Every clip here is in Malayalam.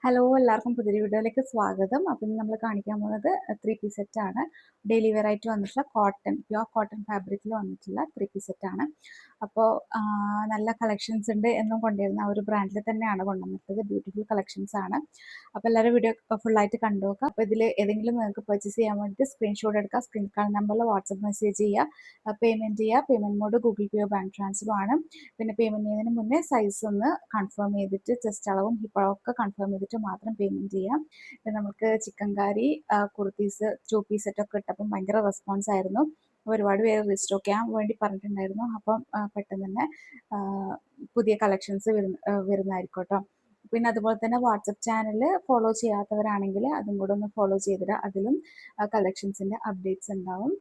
ഹലോ എല്ലാവർക്കും പുതിയൊരു വീഡിയോയിലേക്ക് സ്വാഗതം. അപ്പം ഇന്ന് നമ്മൾ കാണിക്കാൻ പോകുന്നത് 3 പീസ് സെറ്റാണ്. ഡെയിലി വെയർ ആയിട്ട് വന്നിട്ടുള്ള പ്യുവർ കോട്ടൺ ഫാബ്രിക്കിൽ വന്നിട്ടുള്ള 3 പീസ് സെറ്റാണ്. അപ്പോൾ നല്ല കളക്ഷൻസ് ഉണ്ട് എന്നും കൊണ്ടുവരുന്ന ആ ഒരു ബ്രാൻഡിൽ തന്നെയാണ് കൊണ്ടുവന്നിട്ടുള്ളത്. ബ്യൂട്ടിഫുൾ കളക്ഷൻസ് ആണ്. അപ്പോൾ എല്ലാവരും വീഡിയോ ഫുള്ളായിട്ട് കണ്ടു നോക്കുക. അപ്പോൾ ഇതിൽ ഏതെങ്കിലും നിങ്ങൾക്ക് പർച്ചേസ് ചെയ്യാൻ വേണ്ടിയിട്ട് സ്ക്രീൻഷോട്ട് എടുക്കുക, സ്ക്രീൻ കാർഡ് നമ്പറിൽ വാട്സപ്പ് മെസ്സേജ് ചെയ്യുക, പേയ്മെൻറ്റ് ചെയ്യുക. പേയ്മെൻറ്റ് മോഡ് ഗൂഗിൾ പേയോ ബാങ്ക് ട്രാൻസ്ഫറോ ആണ്. പിന്നെ പേയ്മെൻറ്റ് ചെയ്യുന്നതിന് മുന്നേ സൈസ് ഒന്ന് കൺഫേം ചെയ്തിട്ട് ചെസ്റ്റ് അളവും ഹിപ്പ് അളവൊക്കെ കൺഫേം ചെയ്തിട്ട് മാത്രം പേയ്മെൻറ്റ് ചെയ്യാം. പിന്നെ നമുക്ക് ചിക്കൻ കറി, കുർത്തീസ്, 2 പീസ് സെറ്റൊക്കെ ഇട്ടപ്പം ഭയങ്കര റെസ്പോൺസ് ആയിരുന്നു. ഒരുപാട് പേര് റീസ്റ്റോക്ക് ചെയ്യാൻ വേണ്ടി പറഞ്ഞിട്ടുണ്ടായിരുന്നു. അപ്പം പെട്ടെന്ന് തന്നെ പുതിയ കളക്ഷൻസ് വരുന്നതായിരിക്കും കേട്ടോ. പിന്നെ അതുപോലെ തന്നെ വാട്സപ്പ് ചാനൽ ഫോളോ ചെയ്യാത്തവരാണെങ്കിൽ അതും കൂടെ ഒന്ന് ഫോളോ ചെയ്തിടുക. അതിലും കളക്ഷൻസിൻ്റെ അപ്ഡേറ്റ്സ് ഉണ്ടാവും.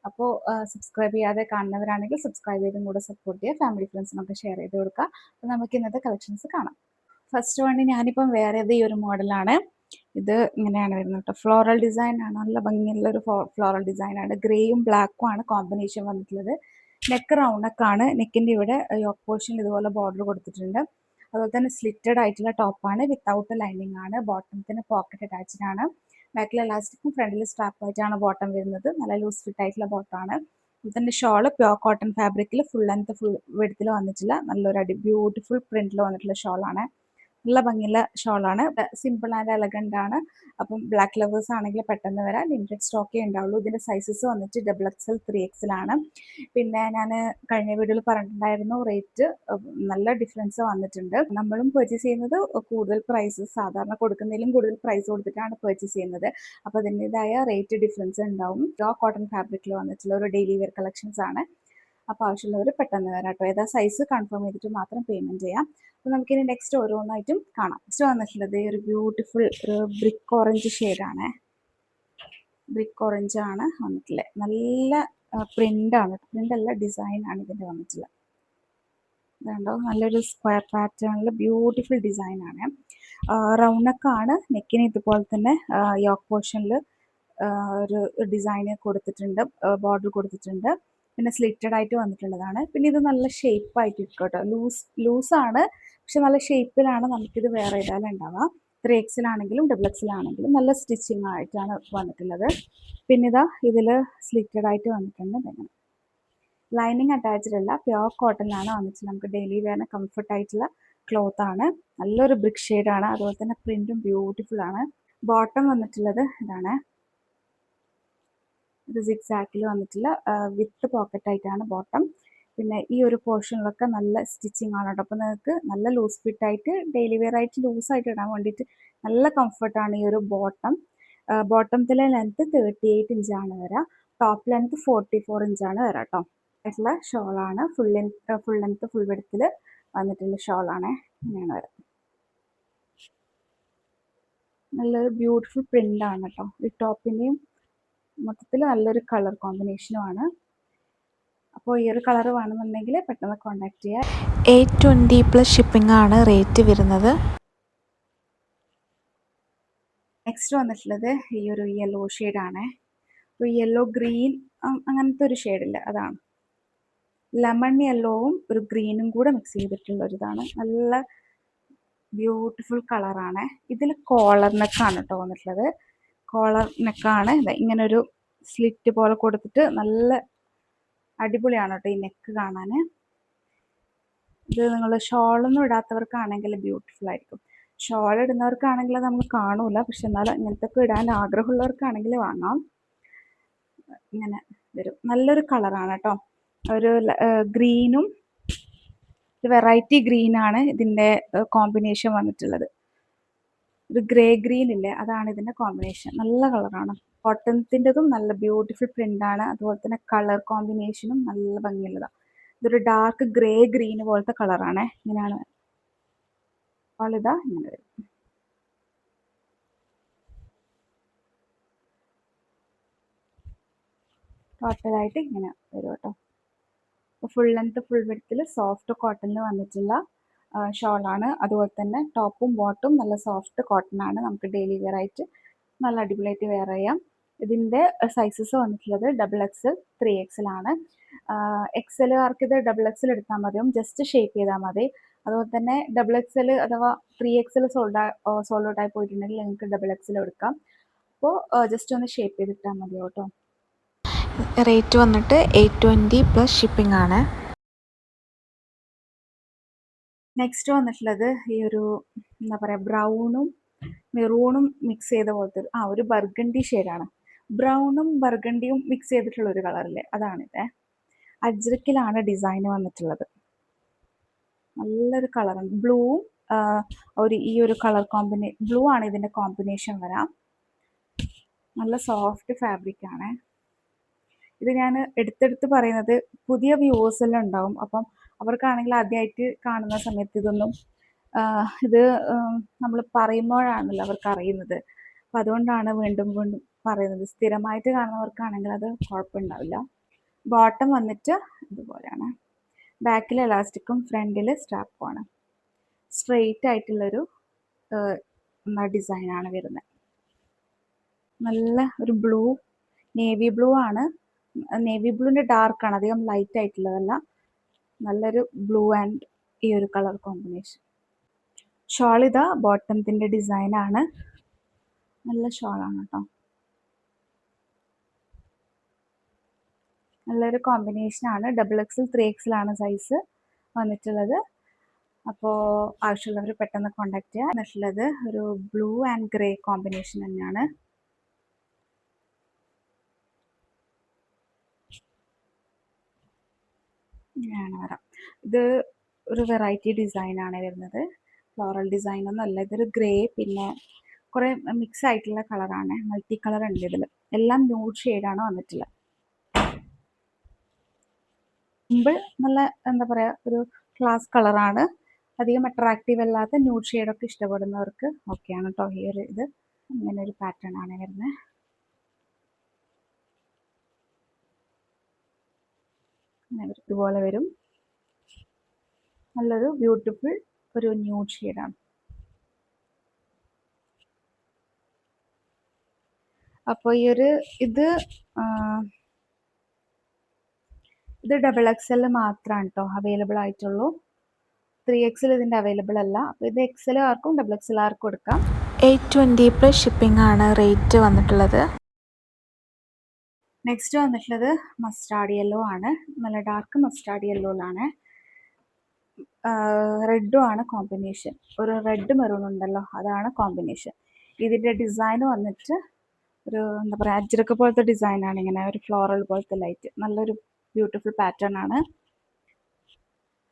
അപ്പോൾ സബ്സ്ക്രൈബ് ചെയ്യാതെ കാണുന്നവരാണെങ്കിൽ സബ്സ്ക്രൈബ് ചെയ്തും കൂടെ സപ്പോർട്ട് ചെയ്യുക. ഫാമിലി ഫ്രണ്ട്സിനൊക്കെ ഷെയർ ചെയ്ത് കൊടുക്കുക. അപ്പോൾ നമുക്ക് ഇന്നത്തെ കളക്ഷൻസ് കാണാം. ഫസ്റ്റ് വൺ ഞാനിപ്പം വേറേത് ഈ ഒരു മോഡലാണ്. ഇത് ഇങ്ങനെയാണ് വരുന്നത് കേട്ടോ. ഫ്ലോറൽ ഡിസൈൻ ആണ്, നല്ല ഭംഗിയുള്ള ഒരു ഫ്ലോറൽ ഡിസൈൻ ആണ്. ഗ്രേയും ബ്ലാക്കും ആണ് കോമ്പിനേഷൻ വന്നിട്ടുള്ളത്. നെക്ക് റൗണ്ട് നെക്കാണ്. നെക്കിൻ്റെ ഇവിടെ യോക്ക് പോർഷനിൽ ഇതുപോലെ ബോർഡർ കൊടുത്തിട്ടുണ്ട്. അതുപോലെ തന്നെ സ്ലിറ്റഡ് ആയിട്ടുള്ള ടോപ്പാണ്, വിത്തൗട്ട് ലൈനിങ് ആണ്. ബോട്ടത്തിന് പോക്കറ്റ് അറ്റാച്ച്ഡ് ആണ്. ബാക്കിൽ എലാസ്റ്റിക്കും ഫ്രണ്ടിൽ സ്ട്രാപ്പ് ആയിട്ടാണ് ബോട്ടം വരുന്നത്. നല്ല ലൂസ് ഫിറ്റ് ആയിട്ടുള്ള ബോട്ടമാണ്. ഇതിൻ്റെ ഷോള് പ്യുവർ കോട്ടൺ ഫാബ്രിക്കിൽ ഫുൾ ലെങ്ത് ഫുൾ വെഡ്ത്തിൽ വന്നിട്ടില്ല, നല്ലൊരു ബ്യൂട്ടിഫുൾ പ്രിന്റിൽ വന്നിട്ടുള്ള ഷോളാണ്. നല്ല ഭംഗിയുള്ള ഷോളാണ്. സിമ്പിൾ ആൻഡ് എലഗൻ്റ് ആണ്. അപ്പം ബ്ലാക്ക് ലവേഴ്സ് ആണെങ്കിൽ പെട്ടെന്ന് വരാം. ലിമിറ്റഡ് സ്റ്റോക്കേ ഉണ്ടാവുള്ളൂ. ഇതിൻ്റെ സൈസസ് വന്നിട്ട് XXL 3XL ആണ്. പിന്നെ ഞാൻ കഴിഞ്ഞ വീഡിയോയിൽ പറഞ്ഞിട്ടുണ്ടായിരുന്നു റേറ്റ് നല്ല ഡിഫറൻസ് വന്നിട്ടുണ്ട്. നമ്മളും പർച്ചേസ് ചെയ്യുന്നത് കൂടുതൽ പ്രൈസ്, സാധാരണ കൊടുക്കുന്നതിലും കൂടുതൽ പ്രൈസ് കൊടുത്തിട്ടാണ് പർച്ചേസ് ചെയ്യുന്നത്. അപ്പോൾ അതിൻ്റെതായ റേറ്റ് ഡിഫറൻസ് ഉണ്ടാവും. പ്യുവർ കോട്ടൺ ഫാബ്രിക്കിൽ വന്നിട്ടുള്ള ഒരു ഡെയിലി വെയർ കളക്ഷൻസ് ആണ്. അപ്പോൾ ആവശ്യമുള്ളവർ പെട്ടെന്ന് വരാം കേട്ടോ. ഏതാ സൈസ് കൺഫേം ചെയ്തിട്ട് മാത്രം പേയ്മെൻറ്റ് ചെയ്യാം. അപ്പോൾ നമുക്കിനി നെക്സ്റ്റ് ഓരോന്നായിട്ടും കാണാം. നെക്സ്റ്റ് വന്നിട്ടുള്ളത് ഒരു ബ്യൂട്ടിഫുൾ ഒരു ബ്രിക്ക് ഓറഞ്ച് ഷെയ്ഡാണ്. ബ്രിക്ക് ഓറഞ്ച് ആണ് വന്നിട്ടുള്ളത്. നല്ല പ്രിൻ്റാണ്, പ്രിൻ്റല്ല ഡിസൈനാണ് ഇതിൻ്റെ വന്നിട്ടുള്ളത്. ഇതുണ്ടോ, നല്ലൊരു സ്ക്വയർ പാറ്റേണിൽ ബ്യൂട്ടിഫുൾ ഡിസൈനാണ്. റൗണ്ട് നെക്കാണ്. നെക്കിന് ഇതുപോലെ തന്നെ യോക്ക് പോർഷനിൽ ഒരു ഡിസൈന് കൊടുത്തിട്ടുണ്ട്, ബോർഡർ കൊടുത്തിട്ടുണ്ട്. പിന്നെ സ്ലിറ്റഡ് ആയിട്ട് വന്നിട്ടുള്ളതാണ്. പിന്നെ ഇത് നല്ല ഷേപ്പായിട്ട് ഇരിക്കും കേട്ടോ. ലൂസാണ്, പക്ഷെ നല്ല ഷേപ്പിലാണ് നമുക്കിത് വേറെ ചെയ്താലും ഉണ്ടാവുക. 3XL ആണെങ്കിലും XXL ആണെങ്കിലും നല്ല സ്റ്റിച്ചിങ് ആയിട്ടാണ് വന്നിട്ടുള്ളത്. പിന്നെ ഇതാ ഇതിൽ സ്ലിറ്റഡ് ആയിട്ട് വന്നിട്ടുണ്ട്. ലൈനിങ് അറ്റാച്ച്ഡ് അല്ല, പ്യുവർ കോട്ടണിലാണ് വന്നിട്ടുള്ളത്. നമുക്ക് ഡെയിലി വെയറിന് കംഫർട്ട് ആയിട്ടുള്ള ക്ലോത്ത് ആണ്. നല്ലൊരു ബ്രിക്ക് ഷെയ്ഡാണ്. അതുപോലെ തന്നെ പ്രിന്റും ബ്യൂട്ടിഫുൾ ആണ്. ബോട്ടം വന്നിട്ടുള്ളത് ഇതാണ്. ഇത് സിക്സാക്കിൽ വന്നിട്ടുള്ള വിത്ത് പോക്കറ്റ് ആയിട്ടാണ് ബോട്ടം. പിന്നെ ഈ ഒരു പോർഷനിലൊക്കെ നല്ല സ്റ്റിച്ചിങ് ആണ് കേട്ടോ. അപ്പോൾ നിങ്ങൾക്ക് നല്ല ലൂസ് ഫിറ്റ് ആയിട്ട് ഡെയിലി വെയർ ആയിട്ട് ലൂസായിട്ട് ഇടാൻ വേണ്ടിയിട്ട് നല്ല കംഫർട്ടാണ് ഈ ഒരു ബോട്ടം. ബോട്ടത്തിലെ ലെങ്ത്ത് 38 ഇഞ്ചാണ് വരിക. ടോപ്പ് ലെങ്ത്ത് 44 ഇഞ്ചാണ് വരിക കേട്ടോ. ആയിട്ടുള്ള ഷോളാണ്. ഫുൾ ലെങ്ത്ത് ഫുൾ വെഡ്ത്തിൽ വന്നിട്ടുള്ള ഷോളാണ്. ഇങ്ങനെയാണ് വരിക. നല്ലൊരു ബ്യൂട്ടിഫുൾ പ്രിൻ്റാണ് കേട്ടോ. ഈ ടോപ്പിൻ്റെയും മൊത്തത്തിൽ നല്ലൊരു കളർ കോമ്പിനേഷനുമാണ്. അപ്പോൾ ഈ ഒരു കളർ വേണമെന്നുണ്ടെങ്കിൽ പെട്ടെന്ന് കോൺടാക്ട് ചെയ്യുക. 820+ ഷിപ്പിംഗ് ആണ് റേറ്റ് വരുന്നത്. നെക്സ്റ്റ് വന്നിട്ടുള്ളത് ഈ ഒരു യെല്ലോ ഷെയ്ഡാണ്. ഒരു യെല്ലോ ഗ്രീൻ അങ്ങനത്തെ ഒരു ഷെയ്ഡില്ല, അതാണ്. ലെമൺ യെല്ലോവും ഒരു ഗ്രീനും കൂടെ മിക്സ് ചെയ്തിട്ടുള്ള ഒരു ഇതാണ്. നല്ല ബ്യൂട്ടിഫുൾ കളറാണ്. ഇതിൽ കോളർ നെക്കാണ് കേട്ടോ വന്നിട്ടുള്ളത്. കോളർ നെക്കാണ്. ഇങ്ങനൊരു സ്ലിറ്റ് പോലെ കൊടുത്തിട്ട് നല്ല അടിപൊളിയാണ് കേട്ടോ ഈ നെക്ക് കാണാൻ. ഇത് നിങ്ങൾ ഷോളൊന്നും ഇടാത്തവർക്കാണെങ്കിൽ ബ്യൂട്ടിഫുൾ ആയിരിക്കും. ഷോൾ ഇടുന്നവർക്കാണെങ്കിൽ അത് നമുക്ക് കാണൂല, പക്ഷെ എന്നാലും ഇങ്ങനത്തെ ഇടാൻ ആഗ്രഹമുള്ളവർക്കാണെങ്കിൽ വാങ്ങാം. ഇങ്ങനെ വരും. നല്ലൊരു കളറാണ് കേട്ടോ. ഒരു ഗ്രീനും വെറൈറ്റി ഗ്രീനാണ് ഇതിൻ്റെ കോമ്പിനേഷൻ വന്നിട്ടുള്ളത്. ഒരു ഗ്രേ ഗ്രീൻ ഇല്ലേ, അതാണ് ഇതിൻ്റെ കോമ്പിനേഷൻ. നല്ല കളറാണ്. കോട്ടൺത്തിൻ്റെതും നല്ല ബ്യൂട്ടിഫുൾ പ്രിൻ്റാണ്. അതുപോലെ തന്നെ കളർ കോമ്പിനേഷനും നല്ല ഭംഗിയുള്ളതാണ്. ഇതൊരു ഡാർക്ക് ഗ്രേ ഗ്രീൻ പോലത്തെ കളറാണ്. ഇങ്ങനെയാണ് ഇതാ ഇങ്ങനെ വരും. ടോട്ടലായിട്ട് ഇങ്ങനെ വരും കേട്ടോ. ഫുൾ ലെങ്ത് ഫുൾ വിഡ്ത്തിൽ സോഫ്റ്റ് കോട്ടണിൽ വന്നിട്ടുള്ള ഷോളാണ്. അതുപോലെ തന്നെ ടോപ്പും ബോട്ടും നല്ല സോഫ്റ്റ് കോട്ടൺ ആണ്. നമുക്ക് ഡെയിലി വെയർ ആയിട്ട് നല്ല അടിപൊളിയായിട്ട് വെയർ ചെയ്യാം. ഇതിൻ്റെ സൈസസ് വന്നിട്ടുള്ളത് XXL 3XL ആണ്. XL ആർക്ക് ഇത് XXL എടുത്താൽ മതിയാവും. ജസ്റ്റ് ഷേപ്പ് ചെയ്താൽ മതി. അതുപോലെ തന്നെ XXL അഥവാ 3XL സോൾഡ് ഔട്ട് ആയി പോയിട്ടുണ്ടെങ്കിൽ നിങ്ങൾക്ക് XXL എടുക്കാം. അപ്പോൾ ജസ്റ്റ് ഒന്ന് ഷേപ്പ് ചെയ്തിട്ടാൽ മതി കേട്ടോ. റേറ്റ് വന്നിട്ട് 820 പ്ലസ് ഷിപ്പിംഗ് ആണ്. നെക്സ്റ്റ് വന്നിട്ടുള്ളത് ഈ ഒരു എന്താ പറയുക, ബ്രൗണും മെറൂണും മിക്സ് ചെയ്ത പോലത്തെ ഒരു ബർഗണ്ടി ഷെയ്ഡാണ്. ബ്രൗണും ബർഗണ്ടിയും മിക്സ് ചെയ്തിട്ടുള്ള ഒരു കളറില്ലേ, അതാണിത്. അജ്രക്കിലാണ് ഡിസൈൻ വന്നിട്ടുള്ളത്. നല്ലൊരു കളറാണ്. ബ്ലൂവും ഈ ഒരു കളർ ബ്ലൂ ആണ് ഇതിൻ്റെ കോമ്പിനേഷൻ വരാം. നല്ല സോഫ്റ്റ് ഫാബ്രിക് ആണ്. ഇത് ഞാൻ എടുത്തെടുത്ത് പറയുന്നത് പുതിയ വ്യൂവേഴ്സ് എല്ലാം ഉണ്ടാവും. അപ്പം അവർക്കാണെങ്കിൽ ആദ്യമായിട്ട് കാണുന്ന സമയത്ത് ഇത് നമ്മൾ പറയുമ്പോഴാണല്ലോ അവർക്ക് അറിയുന്നത്. അപ്പം അതുകൊണ്ടാണ് വീണ്ടും വീണ്ടും പറയുന്നത്. സ്ഥിരമായിട്ട് കാണുന്നവർക്കാണെങ്കിൽ അത് കുഴപ്പമുണ്ടാവില്ല. ബോട്ടം വന്നിട്ട് ഇതുപോലെയാണ്. ബാക്കിൽ എലാസ്റ്റിക്കും ഫ്രണ്ടിൽ സ്ട്രാപ്പുമാണ്. സ്ട്രെയിറ്റ് ആയിട്ടുള്ളൊരു ഡിസൈനാണ് വരുന്നത്. നല്ല ഒരു ബ്ലൂ, നേവി ബ്ലൂ ആണ്. നേവി ബ്ലൂവിൻ്റെ ഡാർക്കാണ്, അധികം ലൈറ്റ് ആയിട്ടുള്ളതല്ല. നല്ലൊരു ബ്ലൂ ആൻഡ് ഈ ഒരു കളർ കോമ്പിനേഷൻ. ഷോൾ ഇതാ ബോട്ടത്തിൻ്റെ ഡിസൈനാണ്. നല്ല ഷോളാണ് കേട്ടോ. നല്ലൊരു കോമ്പിനേഷനാണ്. XXL 3XL ആണ് സൈസ് വന്നിട്ടുള്ളത്. അപ്പോൾ ആവശ്യമുള്ളവർ പെട്ടെന്ന് കോണ്ടാക്ട് ചെയ്യുക. എന്നിട്ടുള്ളത് ഒരു ബ്ലൂ ആൻഡ് ഗ്രേ കോമ്പിനേഷൻ തന്നെയാണ്. ഇങ്ങനെയാണ് വരാം. ഇത് ഒരു വെറൈറ്റി ഡിസൈനാണ് വരുന്നത്. ഫ്ലോറൽ ഡിസൈൻ ഒന്നും അല്ല. ഇതൊരു ഗ്രേ പിന്നെ കുറേ മിക്സ് ആയിട്ടുള്ള കളറാണ്. മൾട്ടി കളർ ഉണ്ട് ഇതിൽ. എല്ലാം ന്യൂഡ് ഷെയ്ഡാണ് വന്നിട്ടുള്ളത്. സിമ്പിൾ, നല്ല എന്താ പറയുക, ഒരു ക്ലാസ് കളറാണ്. അധികം അട്രാക്റ്റീവ് അല്ലാത്ത ന്യൂഡ് ഷെയ്ഡൊക്കെ ഇഷ്ടപ്പെടുന്നവർക്ക് ഓക്കെയാണ് കേട്ടോ ഈ ഒരു ഇത്. ഇങ്ങനെ ഒരു പാറ്റേൺ ആണ് വരുന്നത്. ഇതുപോലെ വരും. നല്ലൊരു ബ്യൂട്ടിഫുൾ ഒരു ന്യൂഡ് ഷെയ്ഡാണ്. അപ്പോൾ ഈ ഒരു ഇത് XXL മാത്രമാണ് കേട്ടോ അവൈലബിൾ ആയിട്ടുള്ളൂ. 3XL ഇതിൻ്റെ അവൈലബിൾ അല്ല. അപ്പോൾ ഇത് XL ആർക്കും XXL ആർക്കും എടുക്കാം. 820 പ്ലസ് ഷിപ്പിംഗ് ആണ് റേറ്റ് വന്നിട്ടുള്ളത്. നെക്സ്റ്റ് വന്നിട്ടുള്ളത് മസ്റ്റാർഡ് യെല്ലോ ആണ്. നല്ല ഡാർക്ക് മസ്റ്റാർഡ് യെല്ലോയിലാണ്. റെഡും ആണ് കോമ്പിനേഷൻ. ഒരു റെഡ് മെറൂൺ ഉണ്ടല്ലോ, അതാണ് കോമ്പിനേഷൻ. ഇതിൻ്റെ ഡിസൈൻ വന്നിട്ട് ഒരു എന്താ പറയുക, അജ്രക്ക് പോലത്തെ ഡിസൈനാണ്. ഇങ്ങനെ ഒരു ഫ്ലോറൽ പോലത്തെ ലൈറ്റ്. നല്ലൊരു ബ്യൂട്ടിഫുൾ പാറ്റേൺ ആണ്.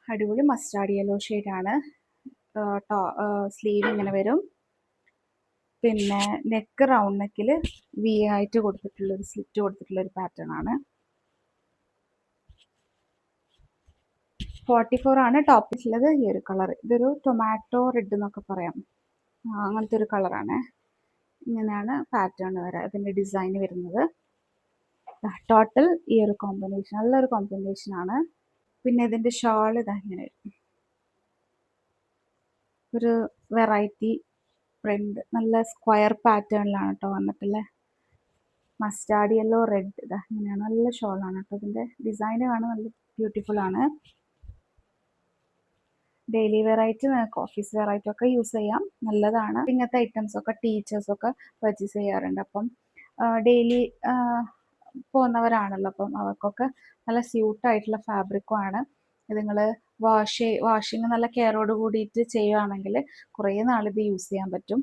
അടിപൊളി മസ്റ്റാർഡ് യെല്ലോ ഷെയ്ഡാണ്. സ്ലീവ് ഇങ്ങനെ വരും. പിന്നെ നെക്ക് റൗണ്ട് നെക്കിൽ വി ആയിട്ട് കൊടുത്തിട്ടുള്ളൊരു സ്ലിറ്റ് കൊടുത്തിട്ടുള്ളൊരു പാറ്റേൺ ആണ്. 44 ആണ് ടോപ്പിലുള്ളത്. ഈ ഒരു കളർ ഇതൊരു ടൊമാറ്റോ റെഡ് എന്നൊക്കെ പറയാം, അങ്ങനത്തെ ഒരു കളറാണ്. ഇങ്ങനെയാണ് പാറ്റേൺ വരാം, ഇതിൻ്റെ ഡിസൈൻ വരുന്നത്. ടോട്ടൽ ഈ ഒരു കോമ്പിനേഷൻ നല്ലൊരു കോമ്പിനേഷനാണ്. പിന്നെ ഇതിൻ്റെ ഷാൾ ഇതാ ഇങ്ങനെ വരും. ഒരു വെറൈറ്റി പ്രിന്റ്, നല്ല സ്ക്വയർ പാറ്റേണിലാണ് കേട്ടോ വന്നിട്ടുള്ളത്. മസ്റ്റാർഡ് യെല്ലോ റെഡ് ഇതാ ഇങ്ങനെയാണ്. നല്ല ഷോളാണ് കേട്ടോ. ഇതിൻ്റെ ഡിസൈൻ കാണാൻ നല്ല ബ്യൂട്ടിഫുൾ ആണ്. ഡെയിലി വെയർ ആയിട്ട് നിങ്ങൾക്ക് ഓഫീസ് വെയർ ആയിട്ടൊക്കെ യൂസ് ചെയ്യാം, നല്ലതാണ്. ഇങ്ങനത്തെ ഐറ്റംസൊക്കെ ടീച്ചേഴ്സൊക്കെ പർച്ചേസ് ചെയ്യാറുണ്ട്. അപ്പം ഡെയിലി പോകുന്നവരാണല്ലോ, അപ്പം അവർക്കൊക്കെ നല്ല സ്യൂട്ടായിട്ടുള്ള ഫാബ്രിക്കും ആണ്. ഇത് നിങ്ങൾ വാഷിങ് നല്ല കെയറോട് കൂടിയിട്ട് ചെയ്യുകയാണെങ്കിൽ കുറേ നാളിത് യൂസ് ചെയ്യാൻ പറ്റും.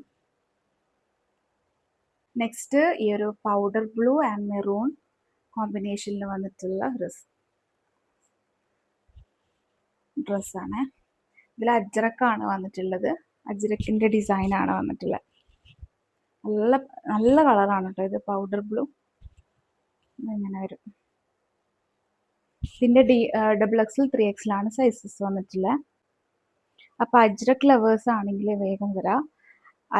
നെക്സ്റ്റ് ഈ ഒരു പൗഡർ ബ്ലൂ ആൻഡ് മെറൂൺ കോമ്പിനേഷനിൽ വന്നിട്ടുള്ള ഡ്രസ്സാണ്. ഇതിൽ അജ്രക്കാണ് വന്നിട്ടുള്ളത്. അജ്രക്കിൻ്റെ ഡിസൈനാണ് വന്നിട്ടുള്ളത്. നല്ല നല്ല കളറാണ് കേട്ടോ ഇത്. പൗഡർ ബ്ലൂ ഇങ്ങനെ വരും. ഇതിൻ്റെ XXL 3XL ആണ് സൈസസ് വന്നിട്ടുള്ളത്. അപ്പോൾ അജ്രക്ക് ലവേഴ്സ് ആണെങ്കിൽ വേഗം വരാം.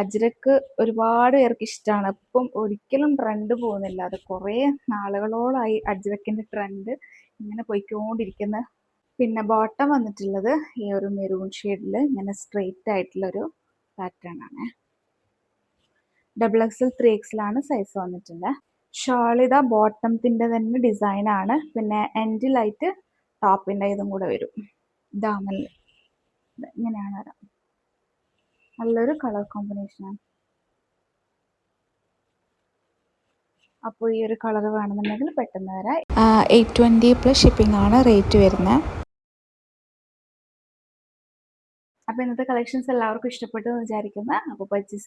അജ്രക്ക് ഒരുപാട് പേർക്ക് ഇഷ്ടമാണ്. ഇപ്പം ഒരിക്കലും ട്രെൻഡ് പോകുന്നില്ല. അത് കുറേ നാളുകളോളായി അജ്രക്കിൻ്റെ ട്രെൻഡ് ഇങ്ങനെ പോയിക്കൊണ്ടിരിക്കുന്ന. പിന്നെ ബോട്ടം വന്നിട്ടുള്ളത് ഈ ഒരു മെറൂൺ ഷെയ്ഡിൽ ഇങ്ങനെ സ്ട്രെയിറ്റ് ആയിട്ടുള്ളൊരു പാറ്റേൺ ആണ്. XXL 3XL ആണ് സൈസ് വന്നിട്ടുണ്ട്. ഷാൾ ഇതാ ബോട്ടത്തിൻ്റെ തന്നെ ഡിസൈനാണ്. പിന്നെ എൻഡിലായിട്ട് ടോപ്പിൻ്റെ ഇതും കൂടെ വരും. ദാമനിൽ ഇങ്ങനെയാണ് വരാം. നല്ലൊരു കളർ കോമ്പിനേഷനാണ്. അപ്പോൾ ഈ ഒരു കളർ വേണമെന്നുണ്ടെങ്കിൽ പെട്ടെന്ന് വരാം. 820 പ്ലസ് ഷിപ്പിംഗ് ആണ് റേറ്റ് വരുന്നത്. അപ്പോൾ ഇന്നത്തെ കളക്ഷൻസ് എല്ലാവർക്കും ഇഷ്ടപ്പെട്ടു എന്ന് വിചാരിക്കുന്നു. അപ്പോൾ പർച്ചേസ്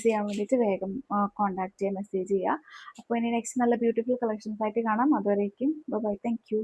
ചെയ്യാൻ വേണ്ടിയിട്ട് വേഗം കോൺടാക്ട് ചെയ്യുക, മെസ്സേജ് ചെയ്യുക. അപ്പോൾ ഇനി നെക്സ്റ്റ് നല്ല ബ്യൂട്ടിഫുൾ കളക്ഷൻസ് ആയിട്ട് കാണാം. അതുവരേക്കും ബൈ. Thank you.